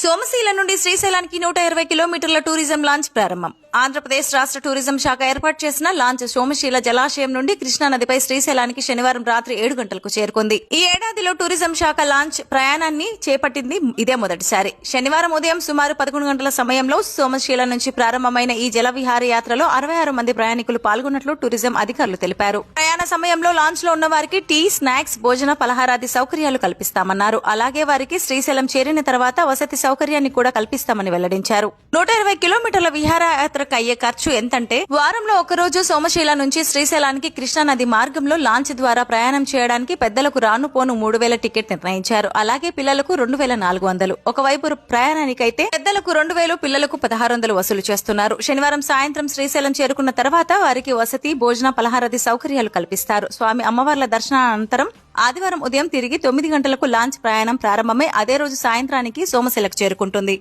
సోమశీల నుండి శ్రీశైలానికి 120 కిలోమీటర్ల tourism launch ప్రారంభం. ఆంధ్రప్రదేశ్ రాష్ట్ర టూరిజం శాఖ ఏర్పాటు చేసిన లాంచ్ సోమశీల జలాశయం నుండి కృష్ణానదిపై శ్రీశైలానికి శనివారం రాత్రి 7 గంటలకు చేరుకుంది. ఈ ఏడాదిలో టూరిజం శాఖ లాంచ్ ప్రయాణాన్ని చేపట్టింది ఇదే మొదటిసారి. శనివారం ఉదయం సుమారు 11 గంటల సమయంలో సోమశీల నుంచి ప్రారంభమైన ఈ జల విహార యాత్రలో 66 మంది ప్రయాణికులు పాల్గొన్నట్లు టూరిజం అధికారులు తెలిపారు. ప్రయాణ సమయంలో లాంచ్ లో ఉన్న వారికి టీ, స్నాక్స్, భోజన, పలహారాది సౌకర్యాలు కల్పిస్తామన్నారు. అలాగే వారికి శ్రీశైలం చేరిన తర్వాత వసతి సౌకర్యాన్ని కూడా కల్పిస్తామని వెల్లడించారు. 120 కిలోమీటర్ల విహారయాత్రకు అయ్యే ఖర్చు ఎంతంటే, వారంలో ఒకరోజు సోమశీల నుంచి శ్రీశైలానికి కృష్ణానది మార్గంలో లాంచ్ ద్వారా ప్రయాణం చేయడానికి పెద్దలకు రానుపోను 3000 టికెట్ నిర్ణయించారు. అలాగే పిల్లలకు 2400. ఒకవైపు ప్రయాణానికైతే పెద్దలకు 2000, పిల్లలకు 1600 వసూలు చేస్తున్నారు. శనివారం సాయంత్రం శ్రీశైలం చేరుకున్న తర్వాత వారికి వసతి, భోజన, పలహారాది సౌకర్యాలు కల్పిస్తారు. స్వామి అమ్మవార్ల దర్శనానంతరం ఆదివారం ఉదయం తిరిగి 9 గంటలకు లాంచ్ ప్రయాణం ప్రారంభమై అదే రోజు సాయంత్రానికి సోమశీలకు చేరుకుంటుంది.